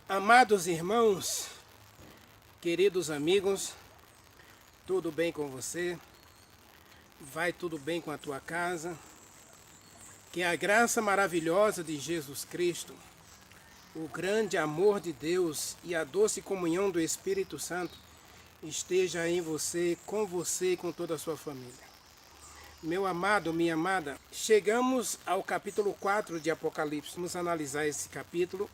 Amados irmãos, queridos amigos, tudo bem com você? Vai tudo bem com a tua casa? Que a graça maravilhosa de Jesus Cristo, o grande amor de Deus e a doce comunhão do Espírito Santo esteja em você, e com toda a sua família. Meu amado, minha amada, chegamos ao capítulo 4 de Apocalipse. Vamos analisar esse capítulo.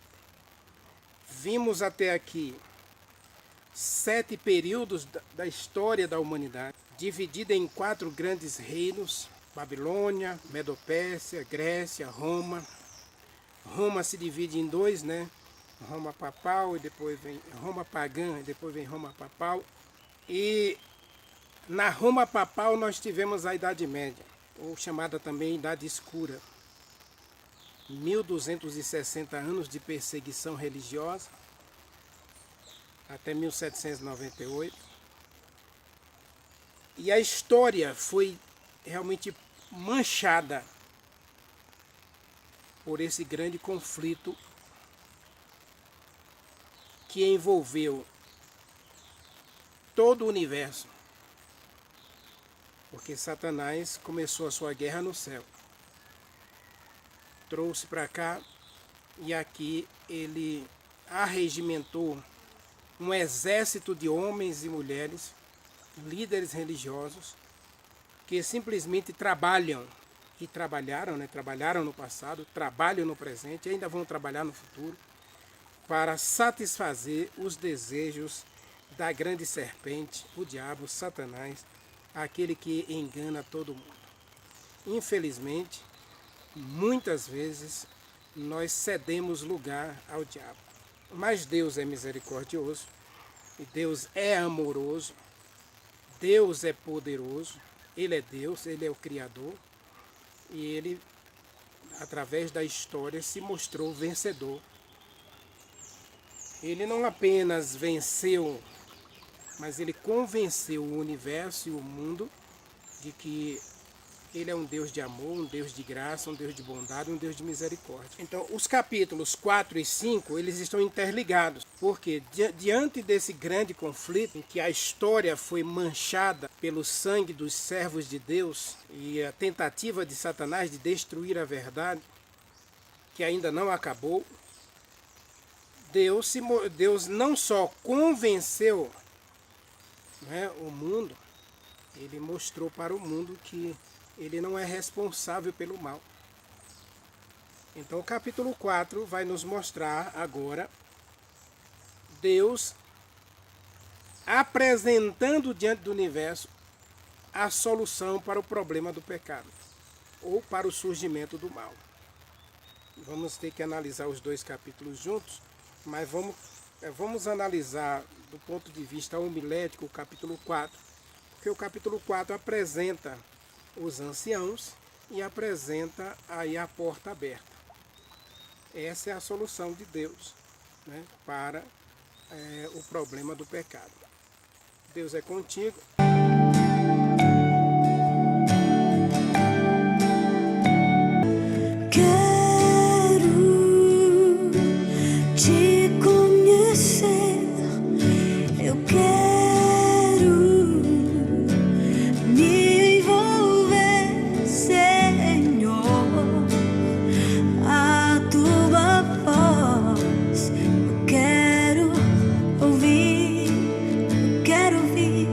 Vimos até aqui 7 períodos da história da humanidade, dividida em 4 grandes reinos: Babilônia, Medopérsia, Grécia, Roma. Roma se divide em 2, né? Roma papal e depois vem Roma pagã e depois vem Roma papal. E na Roma papal nós tivemos a Idade Média, ou chamada também Idade Escura. 1260 anos de perseguição religiosa, até 1798. E a história foi realmente manchada por esse grande conflito que envolveu todo o universo, porque Satanás começou a sua guerra no céu. Trouxe para cá e aqui ele arregimentou um exército de homens e mulheres, líderes religiosos, que simplesmente trabalham, e trabalharam, né? Trabalharam no passado, trabalham no presente e ainda vão trabalhar no futuro, para satisfazer os desejos da grande serpente, o diabo, Satanás, aquele que engana todo mundo. Infelizmente, muitas vezes nós cedemos lugar ao diabo. Mas Deus é misericordioso, e Deus é amoroso, Deus é poderoso, Ele é Deus, Ele é o Criador, e Ele, através da história, se mostrou vencedor. Ele não apenas venceu, mas Ele convenceu o universo e o mundo de que Ele é um Deus de amor, um Deus de graça, um Deus de bondade, um Deus de misericórdia. Então, os capítulos 4 e 5, eles estão interligados, porque diante desse grande conflito, em que a história foi manchada pelo sangue dos servos de Deus e a tentativa de Satanás de destruir a verdade, que ainda não acabou, Deus não só convenceu, né, o mundo, Ele mostrou para o mundo que Ele não é responsável pelo mal. Então o capítulo 4 vai nos mostrar agora Deus apresentando diante do universo a solução para o problema do pecado, ou para o surgimento do mal. Vamos ter que analisar os 2 capítulos juntos, mas vamos analisar do ponto de vista homilético o capítulo 4, porque o capítulo 4 apresenta os anciãos e apresenta aí a porta aberta. Essa é a solução de Deus, né, para o problema do pecado. Deus é contigo. Quero ouvir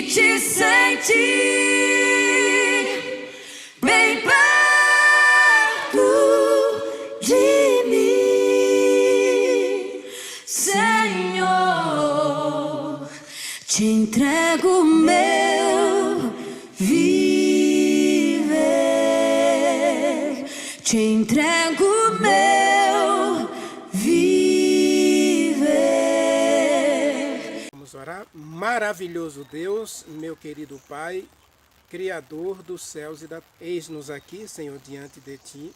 te sentir bem perto de mim, Senhor. Te entrego meu viver, te entrego meu viver. Vamos orar. Maravilhoso Deus, meu querido Pai, Criador dos céus e da terra. Eis-nos aqui, Senhor, diante de Ti.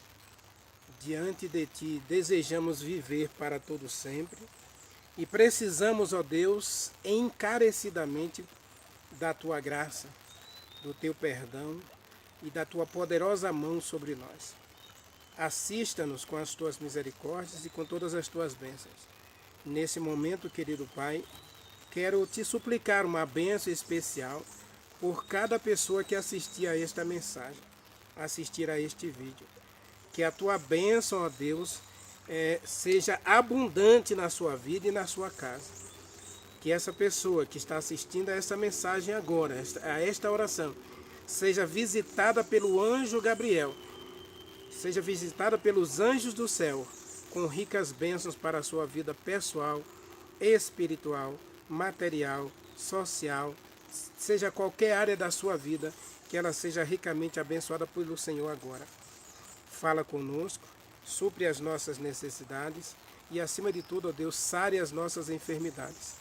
Diante de Ti desejamos viver para todo sempre. E precisamos, ó Deus, encarecidamente da Tua graça, do Teu perdão e da Tua poderosa mão sobre nós. Assista-nos com as Tuas misericórdias e com todas as Tuas bênçãos. Nesse momento, querido Pai, quero Te suplicar uma bênção especial por cada pessoa que assistir a esta mensagem, assistir a este vídeo. Que a Tua bênção, ó Deus, seja abundante na sua vida e na sua casa. Que essa pessoa que está assistindo a essa mensagem agora, a esta oração, seja visitada pelo anjo Gabriel, seja visitada pelos anjos do céu, com ricas bênçãos para a sua vida pessoal, espiritual, material, social, seja qualquer área da sua vida, que ela seja ricamente abençoada pelo Senhor agora. Fala conosco, supre as nossas necessidades e, acima de tudo, ó Deus, sare as nossas enfermidades.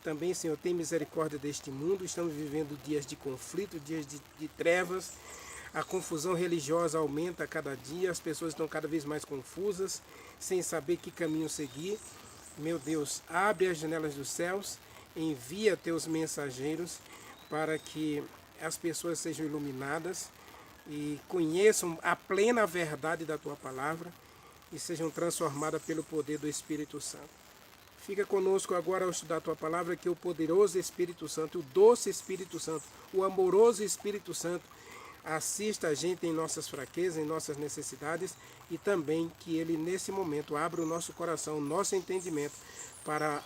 Também, Senhor, tem misericórdia deste mundo. Estamos vivendo dias de conflito, dias de trevas. A confusão religiosa aumenta a cada dia. As pessoas estão cada vez mais confusas, sem saber que caminho seguir. Meu Deus, abre as janelas dos céus, envia teus mensageiros para que as pessoas sejam iluminadas e conheçam a plena verdade da Tua palavra e sejam transformadas pelo poder do Espírito Santo. Fica conosco agora ao estudar a Tua palavra, que o poderoso Espírito Santo, o doce Espírito Santo, o amoroso Espírito Santo, assista a gente em nossas fraquezas, em nossas necessidades, e também que Ele, nesse momento, abra o nosso coração, o nosso entendimento, para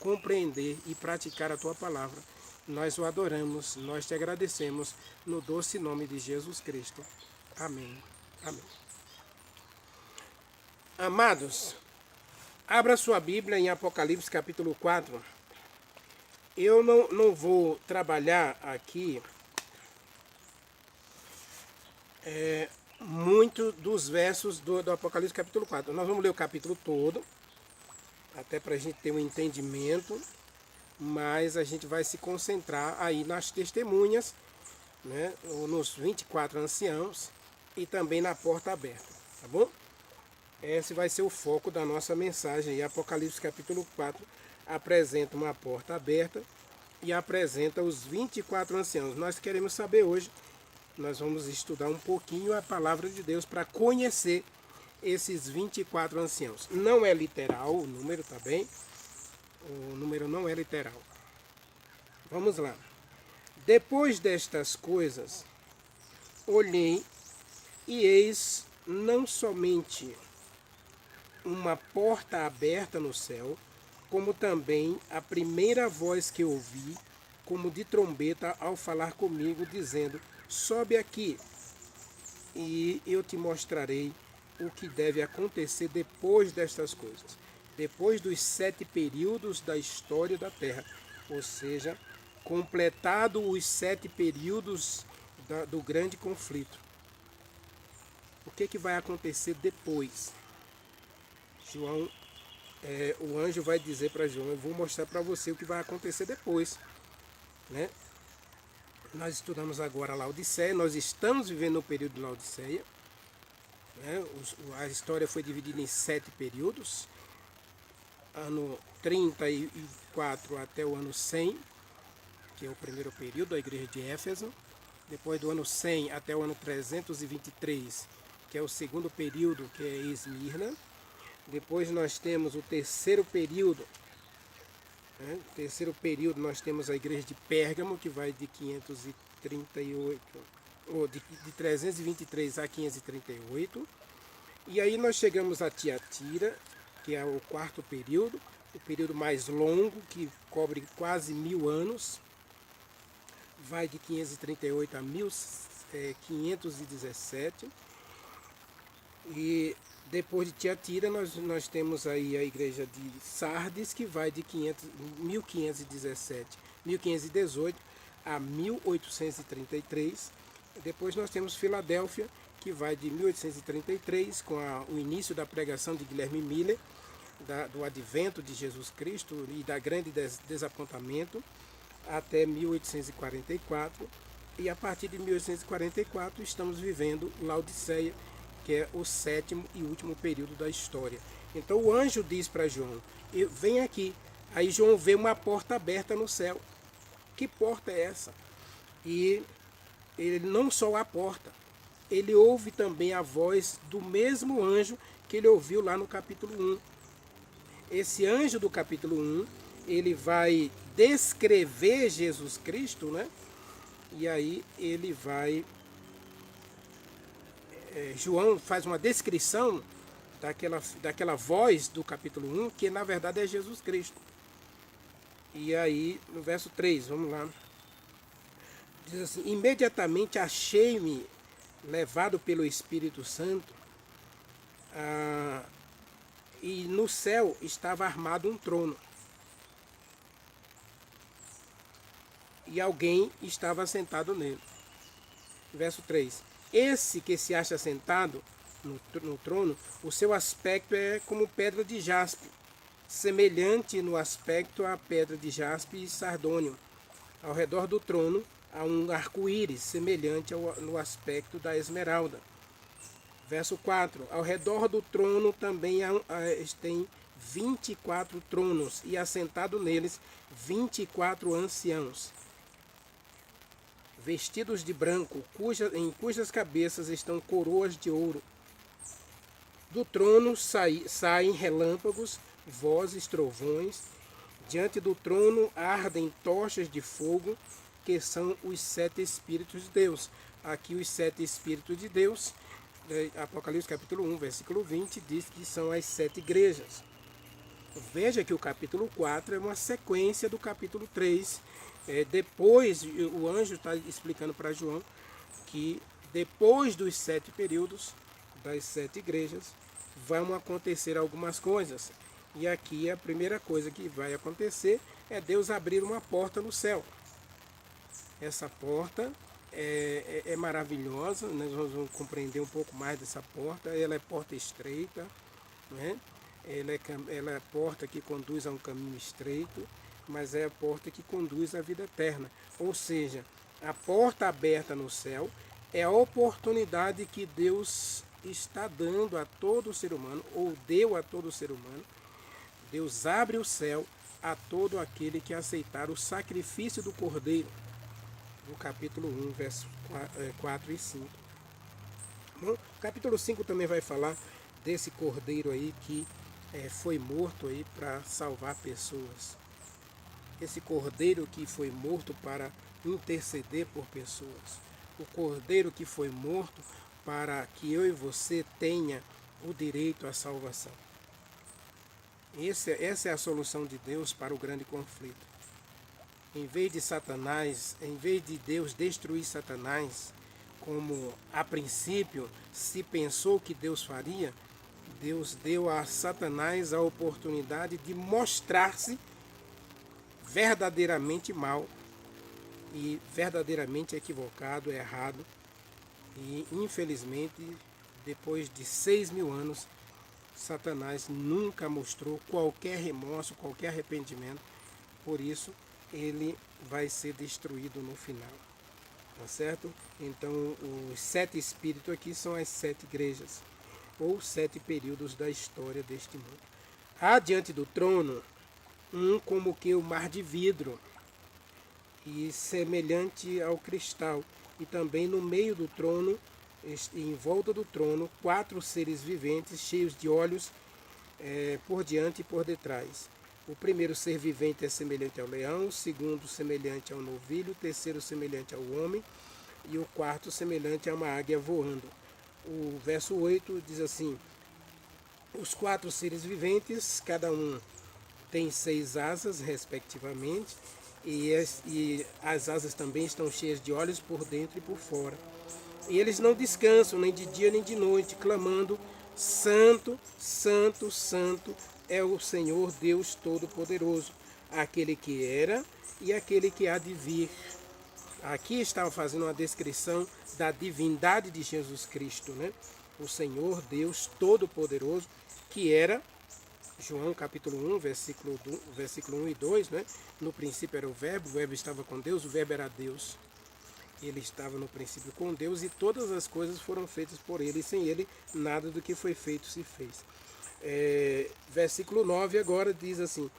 compreender e praticar a Tua palavra. Nós o adoramos, nós Te agradecemos, no doce nome de Jesus Cristo. Amém. Amém. Amados, abra sua Bíblia em Apocalipse capítulo 4. Eu não vou trabalhar aqui muito dos versos do Apocalipse capítulo 4. Nós vamos ler o capítulo todo, até para a gente ter um entendimento, mas a gente vai se concentrar aí nas testemunhas, né, nos 24 anciãos e também na porta aberta, tá bom? Esse vai ser o foco da nossa mensagem. E Apocalipse capítulo 4 apresenta uma porta aberta e apresenta os 24 anciãos. Nós queremos saber hoje, nós vamos estudar um pouquinho a palavra de Deus para conhecer esses 24 anciãos. Não é literal o número, tá bem? O número não é literal. Vamos lá. Depois destas coisas, olhei e eis não somente uma porta aberta no céu, como também a primeira voz que ouvi, como de trombeta, ao falar comigo, dizendo: sobe aqui, e eu te mostrarei o que deve acontecer depois destas coisas, depois dos 7 períodos da história da terra, ou seja, completado os 7 períodos do grande conflito. O que vai acontecer depois? João, o anjo vai dizer para João: eu vou mostrar para você o que vai acontecer depois, né? Nós estudamos agora a Laodiceia, nós estamos vivendo no período de Laodiceia, né? A história foi dividida em 7 períodos, ano 34 até o ano 100, que é o primeiro período da igreja de Éfeso. Depois do ano 100 até o ano 323, que é o segundo período, que é Esmirna. Depois nós temos o terceiro período. No terceiro período nós temos a igreja de Pérgamo, que vai de 538, ou de 323 a 538. E aí nós chegamos a Tiatira, que é o quarto período, o período mais longo, que cobre quase 1000 anos. vai de 538 a 1517. E depois de Tiatira nós temos aí a igreja de Sardes, que vai de 1518 a 1833. Depois nós temos Filadélfia, que vai de 1833, com o início da pregação de Guilherme Miller, do advento de Jesus Cristo e da grande desapontamento, até 1844. E a partir de 1844 estamos vivendo Laodiceia, que é o sétimo e último período da história. Então o anjo diz para João, vem aqui. Aí João vê uma porta aberta no céu. Que porta é essa? E ele não só a porta, ele ouve também a voz do mesmo anjo que ele ouviu lá no capítulo 1. Esse anjo do capítulo 1, ele vai descrever Jesus Cristo, né? E aí ele vai... João faz uma descrição daquela voz do capítulo 1, que na verdade é Jesus Cristo. E aí, no verso 3, vamos lá. Diz assim, imediatamente achei-me levado pelo Espírito Santo, e no céu estava armado um trono. E alguém estava sentado nele. Verso 3. Esse que se acha sentado no trono, o seu aspecto é como pedra de jaspe, semelhante no aspecto à pedra de jaspe e sardônio. Ao redor do trono há um arco-íris, semelhante no aspecto da esmeralda. Verso 4. Ao redor do trono também tem 24 tronos, e assentado neles 24 anciãos, vestidos de branco, em cujas cabeças estão coroas de ouro. Do trono saem relâmpagos, vozes, trovões. Diante do trono ardem tochas de fogo, que são os 7 Espíritos de Deus. Aqui os 7 Espíritos de Deus, Apocalipse capítulo 1, versículo 20, diz que são as 7 igrejas. Veja que o capítulo 4 é uma sequência do capítulo 3. Depois, o anjo está explicando para João que depois dos 7 períodos, das 7 igrejas, vão acontecer algumas coisas. E aqui a primeira coisa que vai acontecer é Deus abrir uma porta no céu. Essa porta é maravilhosa, nós vamos compreender um pouco mais dessa porta. Ela é porta estreita, né? Ela é a porta que conduz a um caminho estreito, mas é a porta que conduz à vida eterna. Ou seja, a porta aberta no céu é a oportunidade que Deus está dando a todo ser humano, ou deu a todo ser humano. Deus abre o céu a todo aquele que aceitar o sacrifício do Cordeiro, no capítulo 1, versos 4 e 5. Bom, o capítulo 5 também vai falar desse Cordeiro aí que foi morto aí para salvar pessoas. Esse Cordeiro que foi morto para interceder por pessoas. O Cordeiro que foi morto para que eu e você tenha o direito à salvação. Essa é a solução de Deus para o grande conflito. Em vez de Deus destruir Satanás, como a princípio se pensou que Deus faria, Deus deu a Satanás a oportunidade de mostrar-se verdadeiramente mal e verdadeiramente equivocado, errado. E infelizmente, depois de 6.000 anos, Satanás nunca mostrou qualquer remorso, qualquer arrependimento. Por isso, ele vai ser destruído no final. Tá certo? Então, os 7 espíritos aqui são as 7 igrejas, ou 7 períodos da história deste mundo. Há diante do trono como que o mar de vidro, e semelhante ao cristal. E também no meio do trono, em volta do trono, 4 seres viventes cheios de olhos por diante e por detrás. O primeiro ser vivente é semelhante ao leão, o segundo semelhante ao novilho, o terceiro semelhante ao homem e o quarto semelhante a uma águia voando. O verso 8 diz assim: os 4 seres viventes, cada um tem 6 asas, respectivamente, e as asas também estão cheias de olhos por dentro e por fora. E eles não descansam nem de dia nem de noite, clamando: Santo, Santo, Santo é o Senhor Deus Todo-Poderoso, aquele que era e aquele que há de vir. Aqui estava fazendo uma descrição da divindade de Jesus Cristo, né? O Senhor Deus Todo-Poderoso, que era, João capítulo 1, versículo 1 e 2, né? No princípio era o verbo estava com Deus, o verbo era Deus. Ele estava no princípio com Deus e todas as coisas foram feitas por ele, e sem ele nada do que foi feito se fez. Versículo 9 agora diz assim: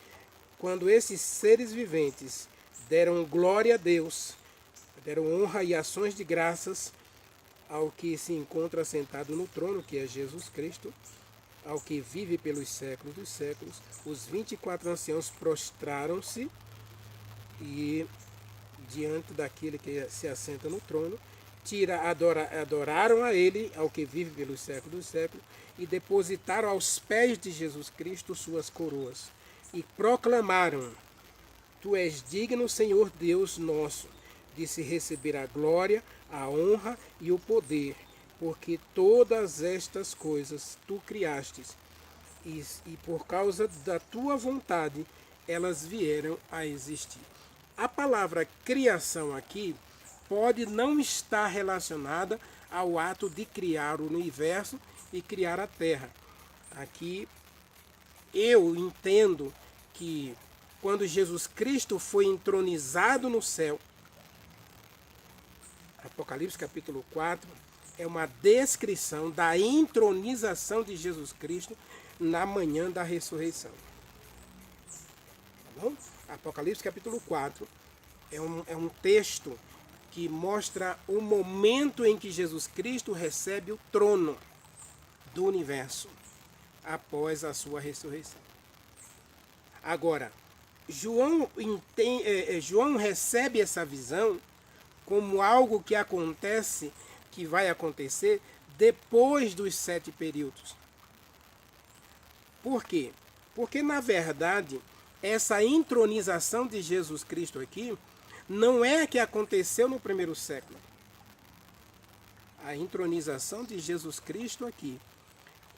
quando esses seres viventes deram glória a Deus, deram honra e ações de graças ao que se encontra sentado no trono, que é Jesus Cristo, ao que vive pelos séculos dos séculos, os 24 anciãos prostraram-se e diante daquele que se assenta no trono, adoraram a ele, ao que vive pelos séculos dos séculos, e depositaram aos pés de Jesus Cristo suas coroas, e proclamaram: Tu és digno, Senhor Deus nosso, de se receber a glória, a honra e o poder, porque todas estas coisas tu criastes, e por causa da tua vontade elas vieram a existir. A palavra criação aqui pode não estar relacionada ao ato de criar o universo e criar a Terra. Aqui eu entendo que quando Jesus Cristo foi entronizado no céu, Apocalipse capítulo 4 é uma descrição da entronização de Jesus Cristo na manhã da ressurreição. Tá bom? Apocalipse capítulo 4 é um texto que mostra o momento em que Jesus Cristo recebe o trono do universo após a sua ressurreição. Agora, João recebe essa visão como algo que acontece, que vai acontecer depois dos 7 períodos. Por quê? Porque, na verdade, essa entronização de Jesus Cristo aqui não é que aconteceu no primeiro século. A entronização de Jesus Cristo aqui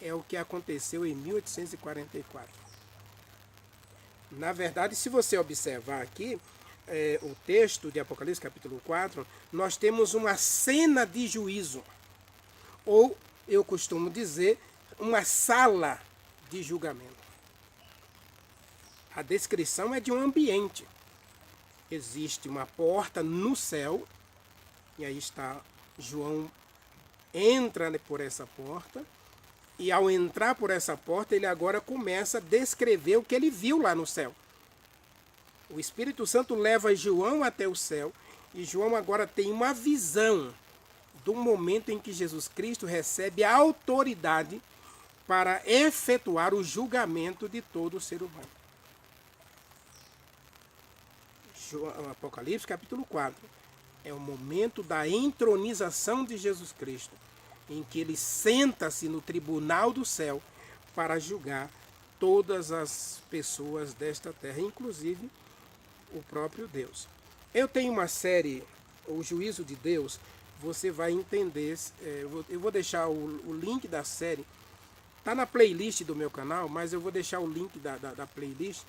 é o que aconteceu em 1844. Na verdade, se você observar aqui, o texto de Apocalipse capítulo 4, nós temos uma cena de juízo, ou eu costumo dizer, uma sala de julgamento. A descrição é de um ambiente. Existe uma porta no céu, e aí está João, entra por essa porta, e ao entrar por essa porta, ele agora começa a descrever o que ele viu lá no céu. O Espírito Santo leva João até o céu, e João agora tem uma visão do momento em que Jesus Cristo recebe a autoridade para efetuar o julgamento de todo o ser humano. Apocalipse capítulo 4 é o momento da entronização de Jesus Cristo, em que ele senta-se no tribunal do céu para julgar todas as pessoas desta terra, inclusive o próprio Deus. Eu tenho uma série, O Juízo de Deus, você vai entender, eu vou deixar o link da série, está na playlist do meu canal, mas eu vou deixar o link da playlist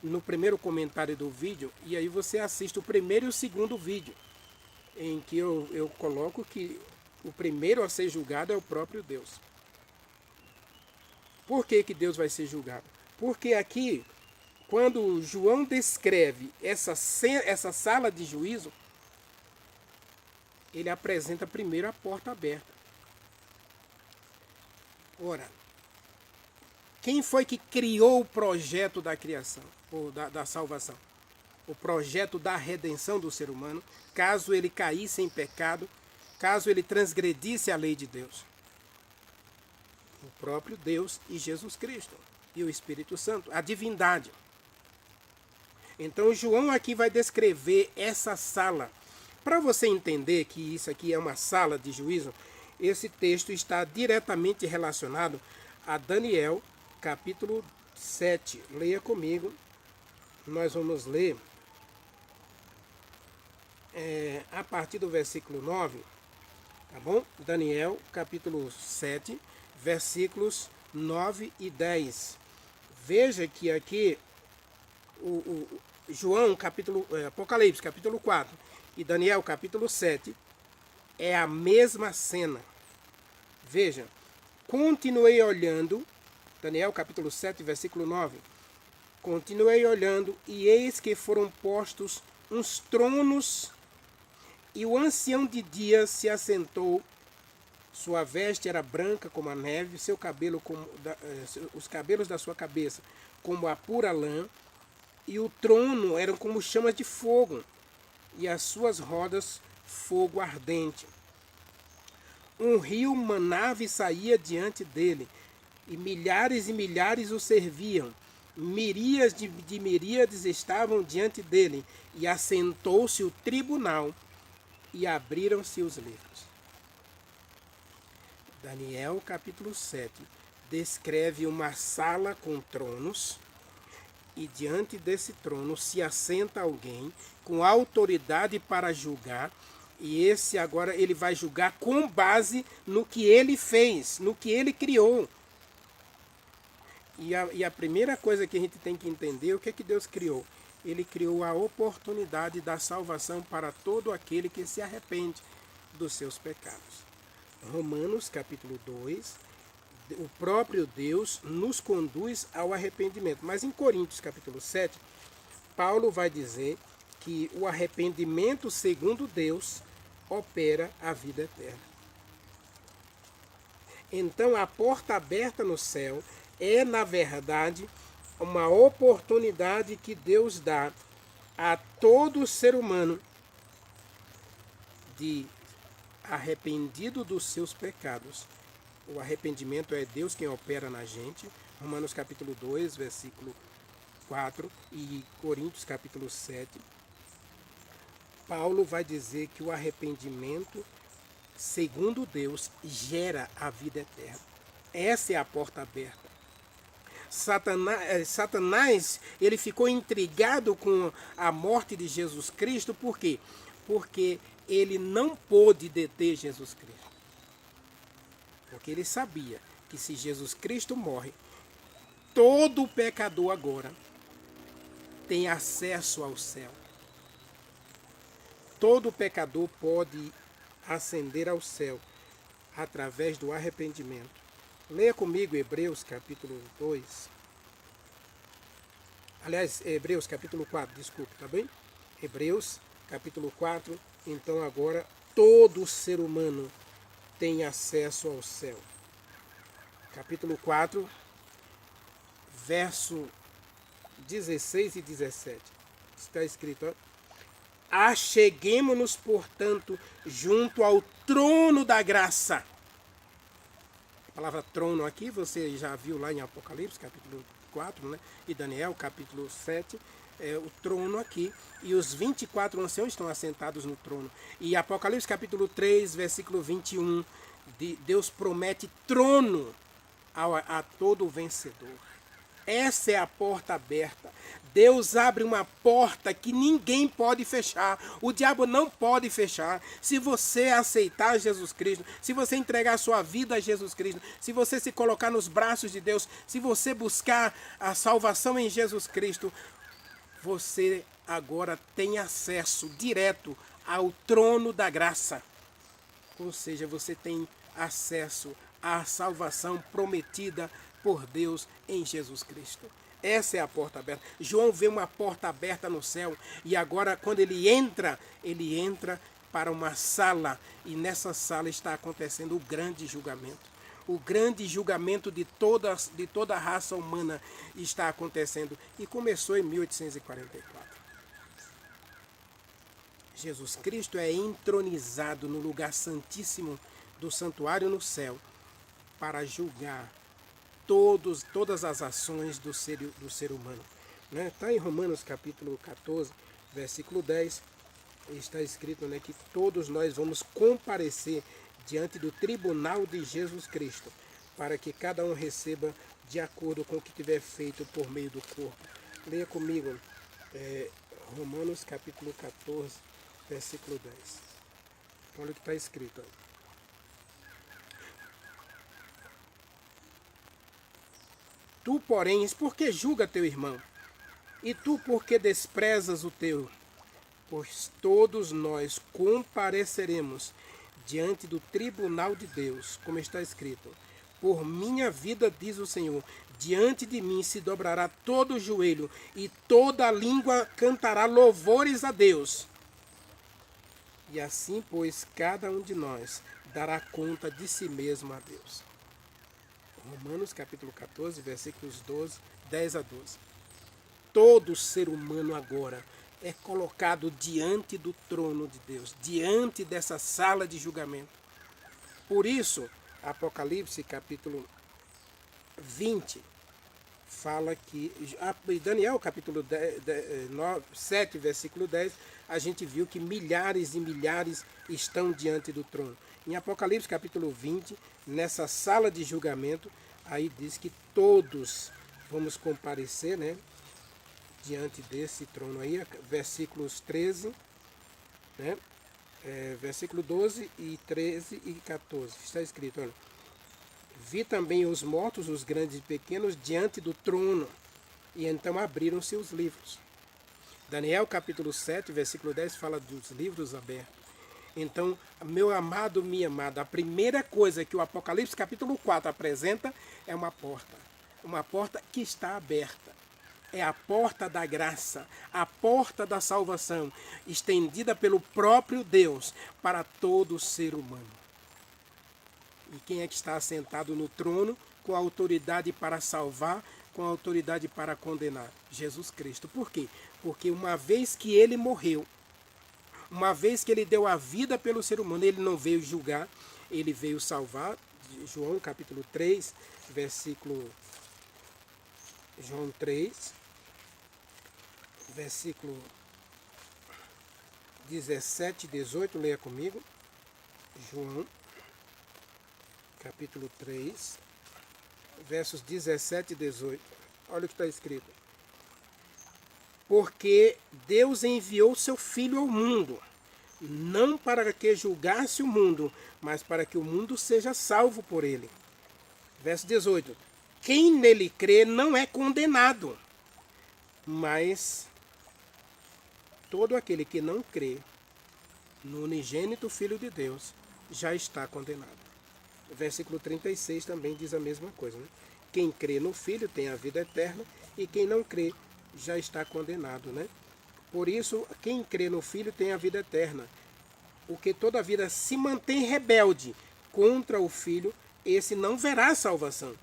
no primeiro comentário do vídeo, e aí você assiste o primeiro e o segundo vídeo, em que eu coloco que o primeiro a ser julgado é o próprio Deus. Por que Deus vai ser julgado? Porque aqui, quando João descreve essa sala de juízo, ele apresenta primeiro a porta aberta. Ora, quem foi que criou o projeto da criação, ou da salvação? O projeto da redenção do ser humano, caso ele caísse em pecado, caso ele transgredisse a lei de Deus. O próprio Deus e Jesus Cristo, e o Espírito Santo, a divindade. Então João aqui vai descrever essa sala. Para você entender que isso aqui é uma sala de juízo, esse texto está diretamente relacionado a Daniel, capítulo 7. Leia comigo. nós vamos ler a partir do versículo 9, tá bom? Daniel, capítulo 7, versículos 9 e 10. Veja que aqui João, Apocalipse, capítulo 4 e Daniel, capítulo 7, é a mesma cena. Veja, continuei olhando, Daniel, capítulo 7, versículo 9. Continuei olhando, e eis que foram postos uns tronos, e o ancião de dias se assentou. Sua veste era branca como a neve, seu cabelo os cabelos da sua cabeça como a pura lã, e o trono eram como chamas de fogo, e as suas rodas fogo ardente. Um rio manava e saía diante dele, e milhares o serviam. Miríades de miríades estavam diante dele, e assentou-se o tribunal, e abriram-se os livros. Daniel, capítulo 7, descreve uma sala com tronos, e diante desse trono se assenta alguém com autoridade para julgar, e esse agora ele vai julgar com base no que ele fez, no que ele criou. E a primeira coisa que a gente tem que entender, o que é que Deus criou? Ele criou a oportunidade da salvação para todo aquele que se arrepende dos seus pecados. Romanos, capítulo 2, o próprio Deus nos conduz ao arrependimento. Mas em Coríntios, capítulo 7, Paulo vai dizer que o arrependimento segundo Deus opera a vida eterna. Então, a porta aberta no céu é, na verdade, uma oportunidade que Deus dá a todo ser humano de arrependido dos seus pecados. O arrependimento é Deus quem opera na gente. Romanos capítulo 2, versículo 4 e Coríntios capítulo 7. Paulo vai dizer que o arrependimento, segundo Deus, gera a vida eterna. Essa é a porta aberta. Satanás, ele ficou intrigado com a morte de Jesus Cristo, por quê? Porque ele não pôde deter Jesus Cristo. Porque ele sabia que se Jesus Cristo morre, todo pecador agora tem acesso ao céu. Todo pecador pode ascender ao céu através do arrependimento. Leia comigo Hebreus capítulo 2. Aliás, Hebreus capítulo 4, desculpe, tá bem? Hebreus capítulo 4. Então agora todo ser humano tem acesso ao céu. Capítulo 4, verso 16 e 17. Está escrito, ó. Acheguemo-nos, portanto, junto ao trono da graça. A palavra trono aqui, você já viu lá em Apocalipse, capítulo 4, né? E Daniel, capítulo 7, o trono aqui. E os 24 anciãos estão assentados no trono. E Apocalipse, capítulo 3, versículo 21, Deus promete trono a todo vencedor. Essa é a porta aberta. Deus abre uma porta que ninguém pode fechar. O diabo não pode fechar. Se você aceitar Jesus Cristo, se você entregar a sua vida a Jesus Cristo, se você se colocar nos braços de Deus, se você buscar a salvação em Jesus Cristo, você agora tem acesso direto ao trono da graça. Ou seja, você tem acesso à salvação prometida por Deus em Jesus Cristo. Essa é a porta aberta. João vê uma porta aberta no céu e agora quando ele entra para uma sala e nessa sala está acontecendo o grande julgamento. O grande julgamento de toda a raça humana está acontecendo e começou em 1844. Jesus Cristo é entronizado no lugar santíssimo do santuário no céu para julgar todas as ações do ser humano. Está em Romanos capítulo 14, versículo 10, está escrito, né, que todos nós vamos comparecer diante do tribunal de Jesus Cristo, para que cada um receba de acordo com o que tiver feito por meio do corpo. Leia comigo Romanos capítulo 14, versículo 10. Olha o que está escrito. Tu, porém, por que julga teu irmão? E tu, por que desprezas o teu? Pois todos nós compareceremos diante do tribunal de Deus, como está escrito. Por minha vida, diz o Senhor, diante de mim se dobrará todo o joelho e toda a língua cantará louvores a Deus. E assim, pois, cada um de nós dará conta de si mesmo a Deus. Romanos capítulo 14, versículos 10 a 12. Todo ser humano agora é colocado diante do trono de Deus, diante dessa sala de julgamento. Por isso, Apocalipse capítulo 20 fala que, Daniel capítulo 7, versículo 10, a gente viu que milhares e milhares estão diante do trono. Em Apocalipse capítulo 20, nessa sala de julgamento, aí diz que todos vamos comparecer, né, diante desse trono aí, versículos 13, né, versículo 12 e 13 e 14, está escrito, olha. Vi também os mortos, os grandes e pequenos, diante do trono, e então abriram-se os livros. Daniel capítulo 7, versículo 10, fala dos livros abertos. Então, meu amado, minha amada, a primeira coisa que o Apocalipse capítulo 4 apresenta é uma porta que está aberta. É a porta da graça, a porta da salvação, estendida pelo próprio Deus para todo ser humano. E quem é que está assentado no trono com a autoridade para salvar, com a autoridade para condenar? Jesus Cristo. Por quê? Porque uma vez que ele morreu, uma vez que ele deu a vida pelo ser humano, ele não veio julgar, ele veio salvar. João capítulo 3, versículo... João 3, versículo 17 e 18, leia comigo. João capítulo 3, versos 17 e 18. Olha o que está escrito. Porque Deus enviou seu Filho ao mundo, não para que julgasse o mundo, mas para que o mundo seja salvo por ele. Verso 18. Quem nele crê não é condenado, mas todo aquele que não crê no unigênito Filho de Deus já está condenado. O versículo 36 também diz a mesma coisa, né? Quem crê no Filho tem a vida eterna e quem não crê já está condenado, né? Por isso, quem crê no Filho tem a vida eterna. O que toda a vida se mantém rebelde contra o Filho, esse não verá salvação,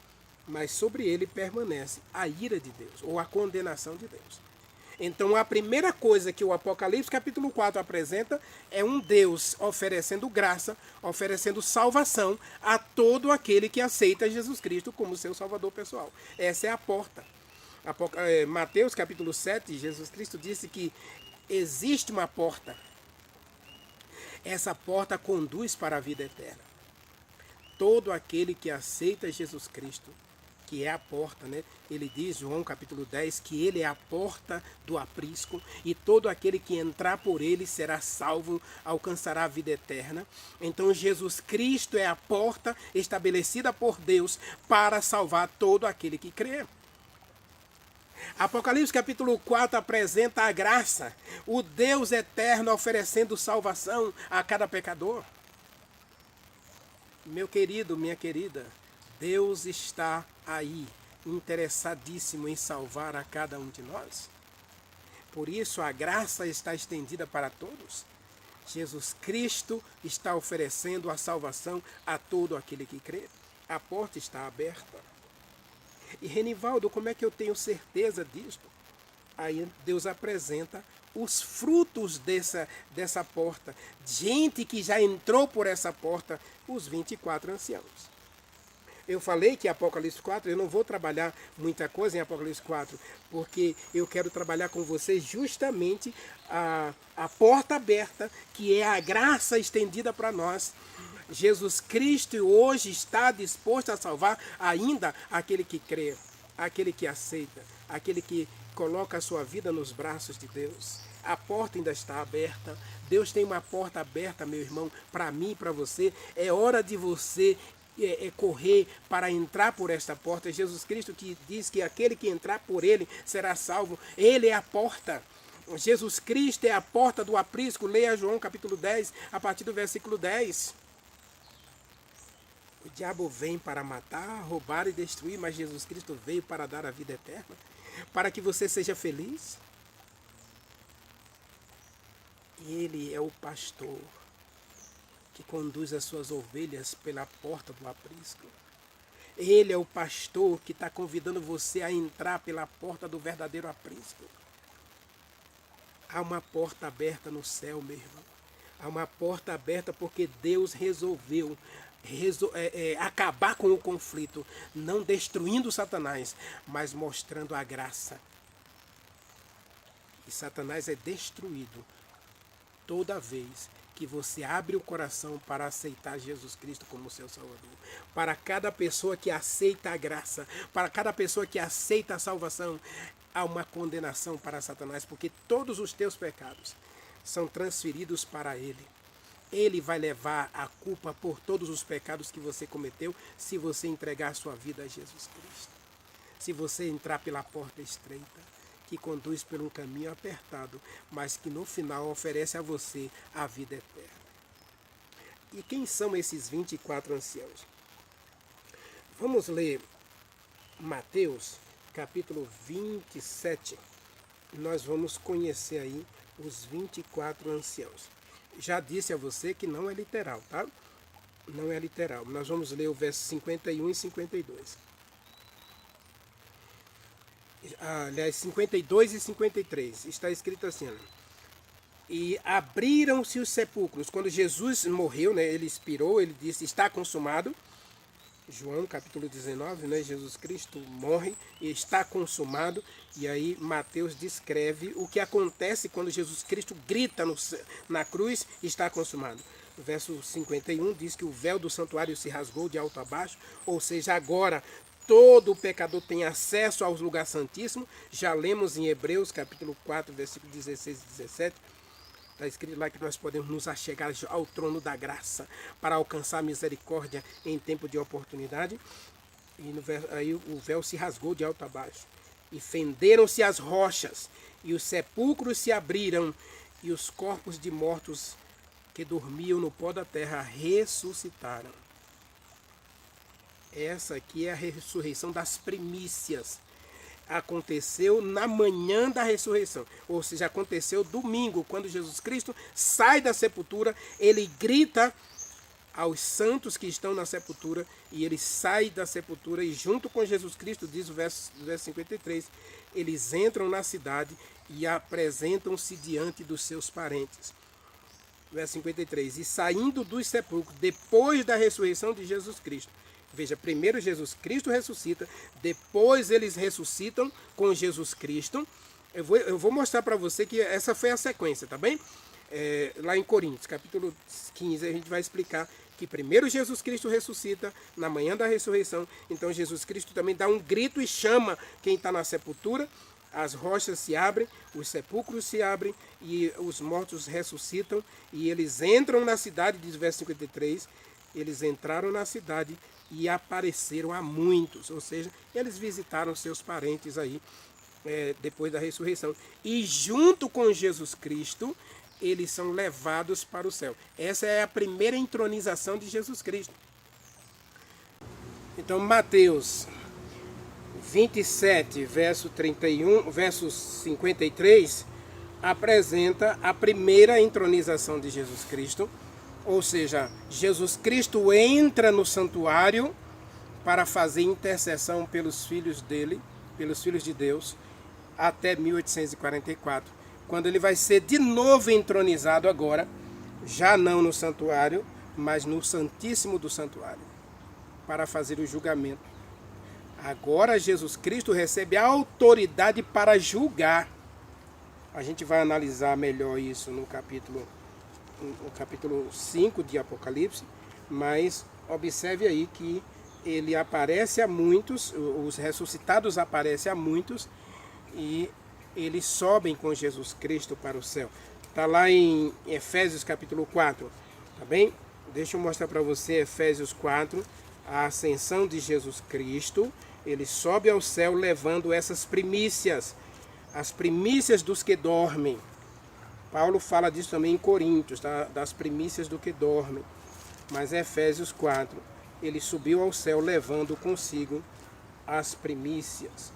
mas sobre ele permanece a ira de Deus, ou a condenação de Deus. Então, a primeira coisa que o Apocalipse capítulo 4 apresenta é um Deus oferecendo graça, oferecendo salvação a todo aquele que aceita Jesus Cristo como seu salvador pessoal. Essa é a porta. Mateus capítulo 7, Jesus Cristo disse que existe uma porta. Essa porta conduz para a vida eterna. Todo aquele que aceita Jesus Cristo, que é a porta, né? Ele diz, João capítulo 10, que ele é a porta do aprisco e todo aquele que entrar por ele será salvo, alcançará a vida eterna. Então Jesus Cristo é a porta estabelecida por Deus para salvar todo aquele que crê. Apocalipse capítulo 4 apresenta a graça, o Deus eterno oferecendo salvação a cada pecador. Meu querido, minha querida, Deus está aí, interessadíssimo em salvar a cada um de nós. Por isso a graça está estendida para todos. Jesus Cristo está oferecendo a salvação a todo aquele que crê. A porta está aberta. E Renivaldo, como é que eu tenho certeza disso? Aí Deus apresenta os frutos dessa porta. Gente que já entrou por essa porta, os 24 anciãos. Eu falei que Apocalipse 4, eu não vou trabalhar muita coisa em Apocalipse 4, porque eu quero trabalhar com vocês justamente a porta aberta, que é a graça estendida para nós. Jesus Cristo hoje está disposto a salvar ainda aquele que crê, aquele que aceita, aquele que Coloca a sua vida nos braços de Deus. A porta ainda está aberta. Deus tem uma porta aberta, meu irmão, para mim e para você. É hora de você correr para entrar por esta porta. Jesus Cristo que diz que aquele que entrar por ele será salvo. Ele é a porta. Jesus Cristo é a porta do aprisco. Leia João capítulo 10, a partir do versículo 10. O diabo vem para matar, roubar e destruir, mas Jesus Cristo veio para dar a vida eterna, para que você seja feliz. E Ele é o pastor que conduz as suas ovelhas pela porta do aprisco. Ele é o pastor que está convidando você a entrar pela porta do verdadeiro aprisco. Há uma porta aberta no céu, meu irmão. Há uma porta aberta porque Deus resolveu acabar com o conflito, não destruindo Satanás, mas mostrando a graça. E Satanás é destruído toda vez que você abre o coração para aceitar Jesus Cristo como seu Salvador. Para cada pessoa que aceita a graça, para cada pessoa que aceita a salvação, há uma condenação para Satanás, porque todos os teus pecados são transferidos para Ele. Ele vai levar a culpa por todos os pecados que você cometeu se você entregar a sua vida a Jesus Cristo. Se você entrar pela porta estreita, que conduz por um caminho apertado, mas que no final oferece a você a vida eterna. E quem são esses 24 anciãos? Vamos ler Mateus, capítulo 27. Nós vamos conhecer aí os 24 anciãos. Já disse a você que não é literal, tá? Não é literal. Nós vamos ler o verso 51 e 52. Aliás, 52 e 53, está escrito assim: e abriram-se os sepulcros. Quando Jesus morreu, né, ele expirou, ele disse, está consumado. João capítulo 19, né, Jesus Cristo morre e está consumado. E aí Mateus descreve o que acontece quando Jesus Cristo grita na cruz, está consumado. O verso 51 diz que o véu do santuário se rasgou de alto a baixo, ou seja, agora todo pecador tem acesso ao lugar santíssimo. Já lemos em Hebreus, capítulo 4, versículo 16 e 17. Está escrito lá que nós podemos nos achegar ao trono da graça para alcançar misericórdia em tempo de oportunidade. E aí o véu se rasgou de alto a baixo. E fenderam-se as rochas, e os sepulcros se abriram, e os corpos de mortos que dormiam no pó da terra ressuscitaram. Essa aqui é a ressurreição das primícias. Aconteceu na manhã da ressurreição, ou seja, aconteceu domingo, quando Jesus Cristo sai da sepultura. Ele grita aos santos que estão na sepultura, e ele sai da sepultura, e junto com Jesus Cristo, diz o verso 53, eles entram na cidade e apresentam-se diante dos seus parentes. Verso 53, e saindo dos sepulcros, depois da ressurreição de Jesus Cristo. Veja, primeiro Jesus Cristo ressuscita, depois eles ressuscitam com Jesus Cristo. Eu vou mostrar para você que essa foi a sequência, tá bem? Lá em Coríntios, capítulo 15, a gente vai explicar que primeiro Jesus Cristo ressuscita, na manhã da ressurreição. Então Jesus Cristo também dá um grito e chama quem está na sepultura. As rochas se abrem, os sepulcros se abrem e os mortos ressuscitam. E eles entram na cidade, diz o verso 53, eles entraram na cidade e apareceram a muitos, ou seja, eles visitaram seus parentes aí depois da ressurreição. E junto com Jesus Cristo, eles são levados para o céu. Essa é a primeira entronização de Jesus Cristo. Então, Mateus 27, verso 31, verso 53, apresenta a primeira entronização de Jesus Cristo. Ou seja, Jesus Cristo entra no santuário para fazer intercessão pelos filhos dele, pelos filhos de Deus, até 1844, quando ele vai ser de novo entronizado agora, já não no santuário, mas no Santíssimo do Santuário, para fazer o julgamento. Agora Jesus Cristo recebe a autoridade para julgar. A gente vai analisar melhor isso no capítulo 5 de Apocalipse, mas observe aí que ele aparece a muitos, os ressuscitados aparecem a muitos, e eles sobem com Jesus Cristo para o céu. Está lá em Efésios capítulo 4, tá bem? Deixa eu mostrar para você Efésios 4, a ascensão de Jesus Cristo. Ele sobe ao céu levando essas primícias, as primícias dos que dormem. Paulo fala disso também em Coríntios, tá? Das primícias do que dormem. Mas Efésios 4, ele subiu ao céu levando consigo as primícias.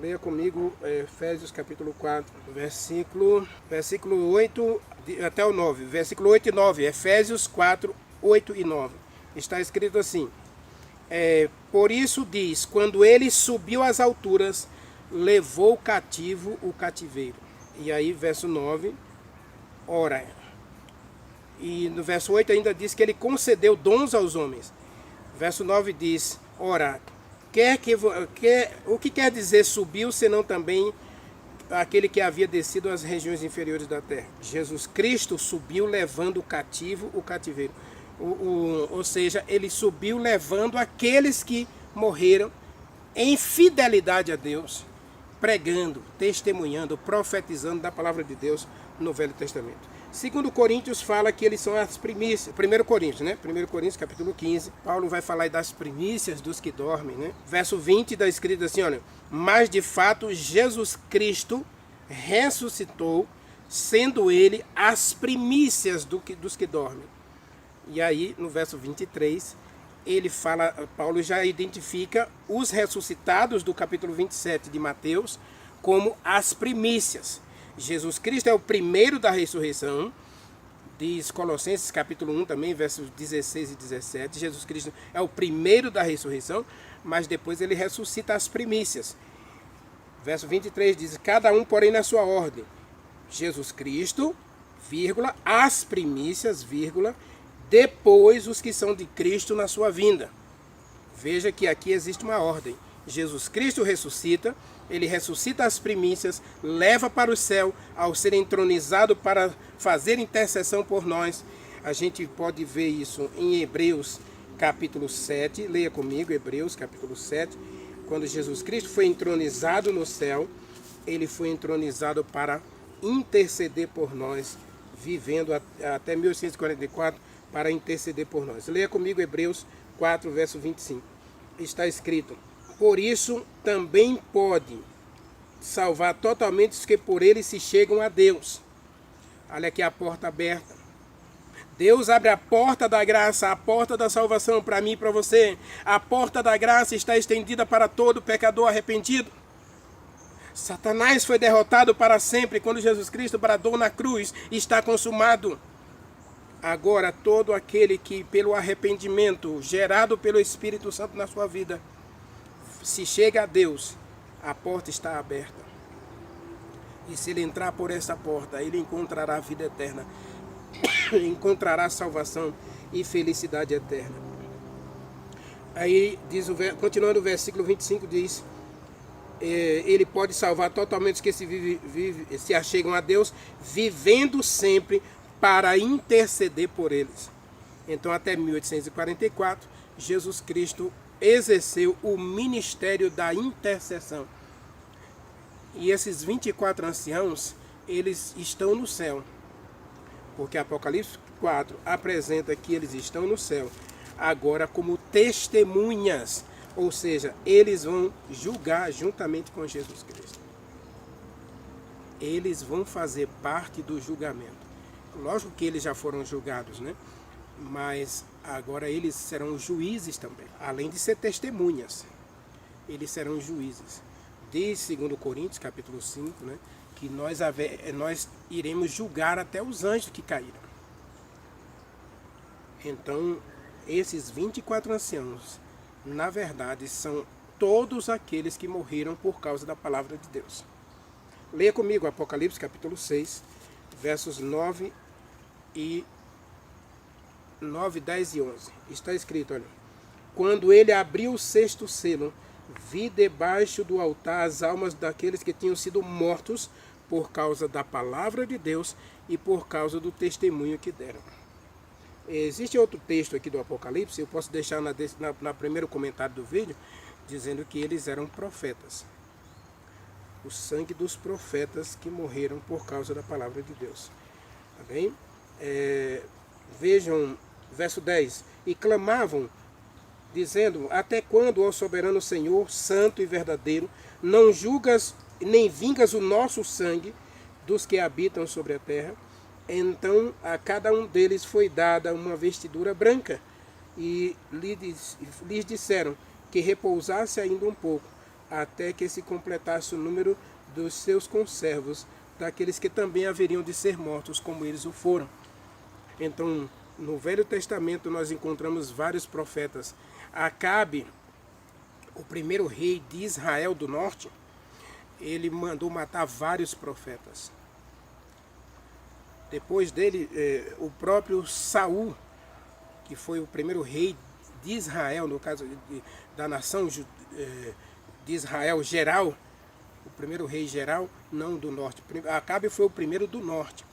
Leia comigo Efésios capítulo 4, versículo 8 até o 9. Versículo 8 e 9. Efésios 4, 8 e 9. Está escrito assim. Por isso diz, quando ele subiu às alturas, levou cativo o cativeiro. E aí, verso 9, ora. E no verso 8 ainda diz que ele concedeu dons aos homens. Verso 9 diz, ora, o que quer dizer subiu, senão também aquele que havia descido às regiões inferiores da terra? Jesus Cristo subiu levando cativo o cativeiro. Ou seja, ele subiu levando aqueles que morreram em fidelidade a Deus, pregando, testemunhando, profetizando da palavra de Deus no Velho Testamento. Segundo Coríntios fala que eles são as primícias. 1 Coríntios, né? 1 Coríntios, capítulo 15. Paulo vai falar das primícias dos que dormem, né? Verso 20 está escrito assim, olha. Mas de fato Jesus Cristo ressuscitou, sendo ele as primícias dos que dormem. E aí, no verso 23, ele fala, Paulo já identifica os ressuscitados do capítulo 27 de Mateus como as primícias. Jesus Cristo é o primeiro da ressurreição, diz Colossenses capítulo 1 também, versos 16 e 17. Jesus Cristo é o primeiro da ressurreição, mas depois ele ressuscita as primícias. Verso 23 diz, cada um, porém, na sua ordem. Jesus Cristo, vírgula, as primícias, vírgula, depois os que são de Cristo na sua vinda. Veja que aqui existe uma ordem. Jesus Cristo ressuscita, ele ressuscita as primícias, leva para o céu, ao ser entronizado para fazer intercessão por nós. A gente pode ver isso em Hebreus capítulo 7, leia comigo Hebreus capítulo 7, quando Jesus Cristo foi entronizado no céu, ele foi entronizado para interceder por nós, vivendo até 1844, para interceder por nós. Leia comigo Hebreus 4, verso 25. Está escrito, por isso também pode salvar totalmente os que por ele se chegam a Deus. Olha aqui a porta aberta. Deus abre a porta da graça, a porta da salvação para mim e para você. A porta da graça está estendida para todo pecador arrependido. Satanás foi derrotado para sempre quando Jesus Cristo bradou na cruz, está consumado. Agora todo aquele que pelo arrependimento gerado pelo Espírito Santo na sua vida, se chega a Deus, a porta está aberta. E se ele entrar por essa porta, ele encontrará a vida eterna, encontrará salvação e felicidade eterna. Aí diz, continuando o versículo 25, diz, ele pode salvar totalmente os que se achegam a Deus, vivendo sempre para interceder por eles. Então, até 1844, Jesus Cristo exerceu o ministério da intercessão. E esses 24 anciãos, eles estão no céu. Porque Apocalipse 4 apresenta que eles estão no céu, agora como testemunhas. Ou seja, eles vão julgar juntamente com Jesus Cristo. Eles vão fazer parte do julgamento. Lógico que eles já foram julgados, né? Mas agora eles serão juízes também. Além de ser testemunhas, eles serão juízes. Diz 2 Coríntios, capítulo 5, né? Que nós iremos julgar até os anjos que caíram. Então, esses 24 anciãos, na verdade, são todos aqueles que morreram por causa da palavra de Deus. Leia comigo Apocalipse, capítulo 6, versos 9, 10 e 11. Está escrito, olha. Quando ele abriu o sexto selo, vi debaixo do altar as almas daqueles que tinham sido mortos por causa da palavra de Deus e por causa do testemunho que deram. Existe outro texto aqui do Apocalipse, eu posso deixar na primeiro comentário do vídeo, dizendo que eles eram profetas. o sangue dos profetas que morreram por causa da palavra de Deus. Tá bem? Vejam, verso 10. E clamavam, dizendo: até quando, ó soberano Senhor, santo e verdadeiro, não julgas nem vingas o nosso sangue dos que habitam sobre a terra? Então a cada um deles foi dada uma vestidura branca, e lhes disseram que repousasse ainda um pouco, até que se completasse o número dos seus conservos, daqueles que também haveriam de ser mortos, como eles o foram. Então, no Velho Testamento nós encontramos vários profetas. Acabe, o primeiro rei de Israel do norte, ele mandou matar vários profetas. Depois dele, o próprio Saul, que foi o primeiro rei de Israel, no caso da nação de Israel geral, o primeiro rei geral, não do norte. Acabe foi o primeiro do norte.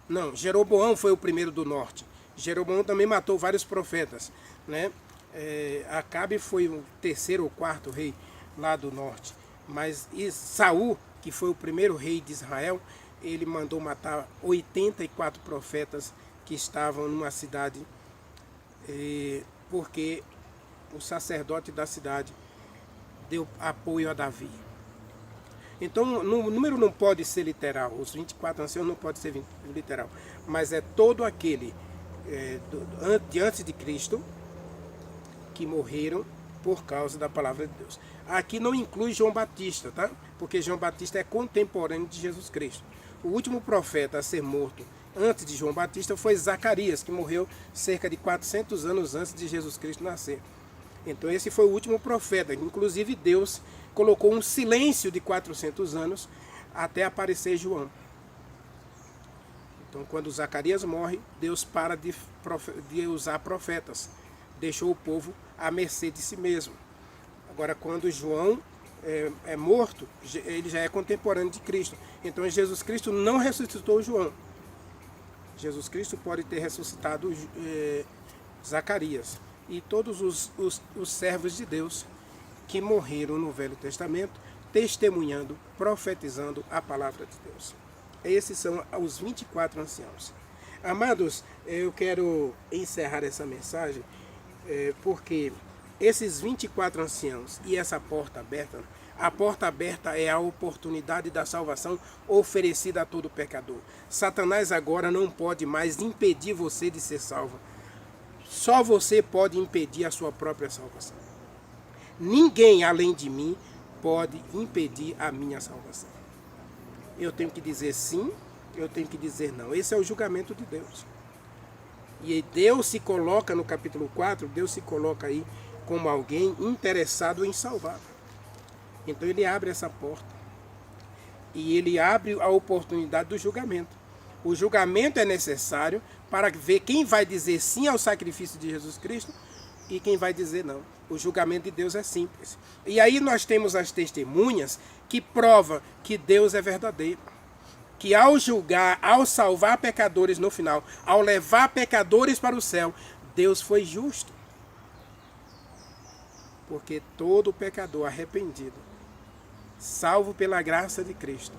Não, Jeroboão foi o primeiro do norte. Jeroboão também matou vários profetas, né? Acabe foi o terceiro ou quarto rei lá do norte. Mas Saul, que foi o primeiro rei de Israel, ele mandou matar 84 profetas que estavam numa cidade, porque o sacerdote da cidade deu apoio a Davi. Então, o número não pode ser literal, os 24 anciãos não pode ser literal, mas é todo aquele de antes de Cristo que morreram por causa da palavra de Deus. Aqui não inclui João Batista, tá? Porque João Batista é contemporâneo de Jesus Cristo. O último profeta a ser morto antes de João Batista foi Zacarias, que morreu cerca de 400 anos antes de Jesus Cristo nascer. Então esse foi o último profeta. Inclusive Deus colocou um silêncio de 400 anos até aparecer João. Então quando Zacarias morre, Deus para de usar profetas. Deixou o povo à mercê de si mesmo. Agora quando João é morto, ele já é contemporâneo de Cristo. Então Jesus Cristo não ressuscitou João. Jesus Cristo pode ter ressuscitado Zacarias e todos os servos de Deus que morreram no Velho Testamento, testemunhando, profetizando a palavra de Deus. Esses são os 24 anciãos. Amados, eu quero encerrar essa mensagem porque esses 24 anciãos e essa porta aberta, a porta aberta é a oportunidade da salvação oferecida a todo pecador. Satanás agora não pode mais impedir você de ser salvo. Só você pode impedir a sua própria salvação. Ninguém além de mim pode impedir a minha salvação. Eu tenho que dizer sim, eu tenho que dizer não. Esse é o julgamento de Deus. E Deus se coloca no capítulo 4, Deus se coloca aí como alguém interessado em salvar. Então ele abre essa porta. E ele abre a oportunidade do julgamento. O julgamento é necessário para ver quem vai dizer sim ao sacrifício de Jesus Cristo e quem vai dizer não. O julgamento de Deus é simples. E aí nós temos as testemunhas que provam que Deus é verdadeiro. Que ao julgar, ao salvar pecadores no final, ao levar pecadores para o céu, Deus foi justo. Porque todo pecador arrependido, salvo pela graça de Cristo,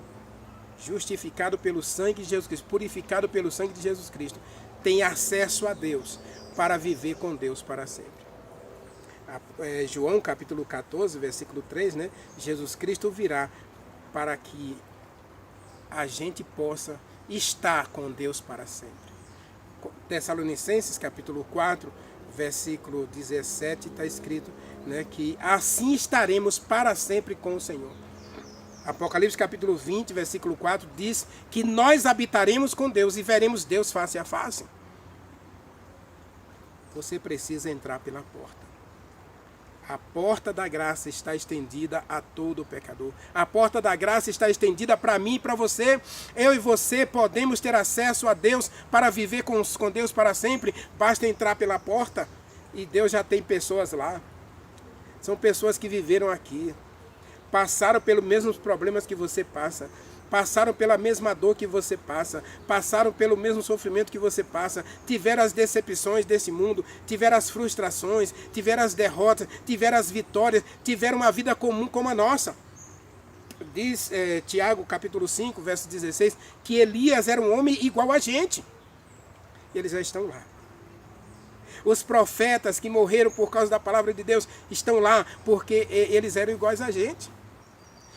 justificado pelo sangue de Jesus Cristo, purificado pelo sangue de Jesus Cristo, tem acesso a Deus para viver com Deus para sempre. João capítulo 14, versículo 3, né? Jesus Cristo virá para que a gente possa estar com Deus para sempre. Tessalonicenses capítulo 4, versículo 17, está escrito, né, que assim estaremos para sempre com o Senhor. Apocalipse capítulo 20, versículo 4, diz que nós habitaremos com Deus e veremos Deus face a face. Você precisa entrar pela porta. A porta da graça está estendida a todo pecador. A porta da graça está estendida para mim e para você. Eu e você podemos ter acesso a Deus para viver com Deus para sempre. Basta entrar pela porta e Deus já tem pessoas lá. São pessoas que viveram aqui. Passaram pelos mesmos problemas que você passa. Passaram pela mesma dor que você passa. Passaram pelo mesmo sofrimento que você passa. Tiveram as decepções desse mundo. Tiveram as frustrações. Tiveram as derrotas. Tiveram as vitórias. Tiveram uma vida comum como a nossa. diz Tiago capítulo 5, verso 16, que Elias era um homem igual a gente. Eles já estão lá. Os profetas que morreram por causa da palavra de Deus estão lá porque eles eram iguais a gente.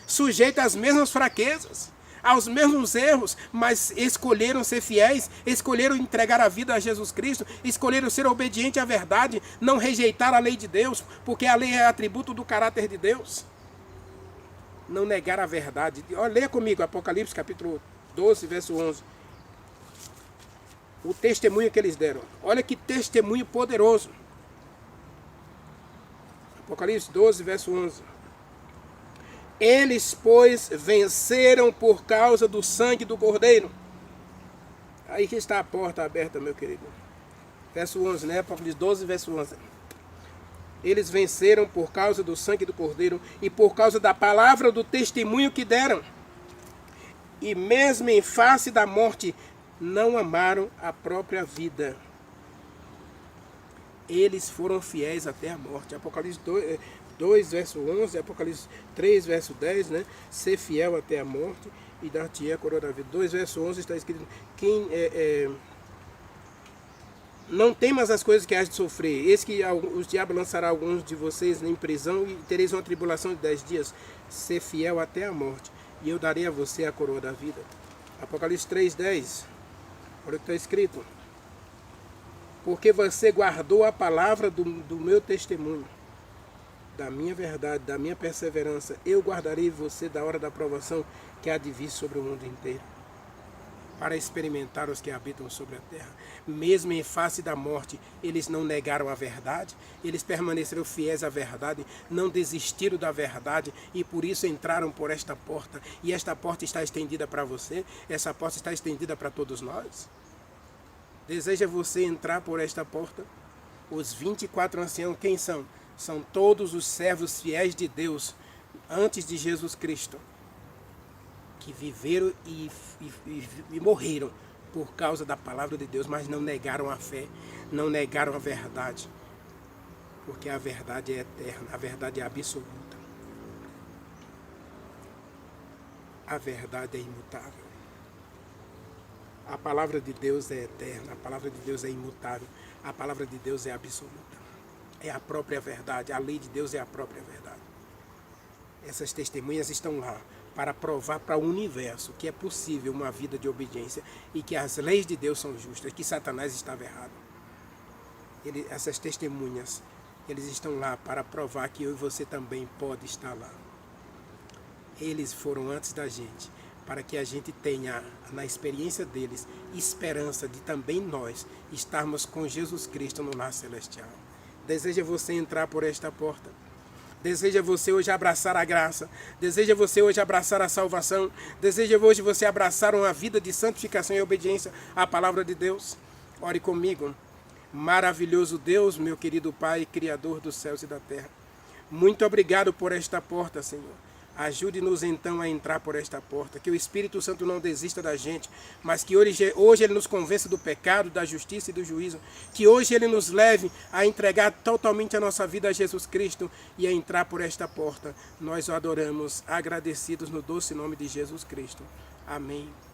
Sujeitos às mesmas fraquezas, aos mesmos erros, mas escolheram ser fiéis, escolheram entregar a vida a Jesus Cristo, escolheram ser obedientes à verdade, não rejeitar a lei de Deus, porque a lei é atributo do caráter de Deus. Não negar a verdade. Olha, leia comigo Apocalipse capítulo 12, verso 11. O testemunho que eles deram. Olha que testemunho poderoso. Apocalipse 12, verso 11. Eles, pois, venceram por causa do sangue do Cordeiro. Aí que está a porta aberta, meu querido. Verso 11, né? Apocalipse 12, verso 11. Eles venceram por causa do sangue do Cordeiro e por causa da palavra do testemunho que deram. E mesmo em face da morte, não amaram a própria vida. Eles foram fiéis até a morte. Apocalipse 2, verso 11, Apocalipse 3, verso 10, né? Ser fiel até a morte e dar-te a coroa da vida. 2, verso 11 está escrito: quem não temas as coisas que has de sofrer. Eis que os diabos lançarão alguns de vocês em prisão e tereis uma tribulação de 10 dias. Ser fiel até a morte e eu darei a você a coroa da vida. Apocalipse 3, 10. Olha o que está escrito. Porque você guardou a palavra do meu testemunho, da minha verdade, da minha perseverança, eu guardarei você da hora da provação que há de vir sobre o mundo inteiro, para experimentar os que habitam sobre a terra. Mesmo em face da morte, eles não negaram a verdade, eles permaneceram fiéis à verdade, não desistiram da verdade e por isso entraram por esta porta. E esta porta está estendida para você, essa porta está estendida para todos nós. Deseja você entrar por esta porta? Os 24 anciãos, quem são? São todos os servos fiéis de Deus antes de Jesus Cristo, que viveram e morreram por causa da palavra de Deus, mas não negaram a fé, não negaram a verdade, porque a verdade é eterna, a verdade é absoluta, a verdade é imutável. A palavra de Deus é eterna, a palavra de Deus é imutável, a palavra de Deus é absoluta. É a própria verdade, a lei de Deus é a própria verdade. Essas testemunhas estão lá para provar para o universo que é possível uma vida de obediência e que as leis de Deus são justas, que Satanás estava errado. Essas testemunhas, eles estão lá para provar que eu e você também pode estar lá. Eles foram antes da gente, para que a gente tenha, na experiência deles, esperança de também nós estarmos com Jesus Cristo no lar celestial. Deseja você entrar por esta porta? Deseja você hoje abraçar a graça? Deseja você hoje abraçar a salvação? Deseja hoje você abraçar uma vida de santificação e obediência à palavra de Deus? Ore comigo. Maravilhoso Deus, meu querido Pai, Criador dos céus e da terra. Muito obrigado por esta porta, Senhor. Ajude-nos então a entrar por esta porta, que o Espírito Santo não desista da gente, mas que hoje Ele nos convença do pecado, da justiça e do juízo, que hoje Ele nos leve a entregar totalmente a nossa vida a Jesus Cristo e a entrar por esta porta. Nós o adoramos, agradecidos no doce nome de Jesus Cristo. Amém.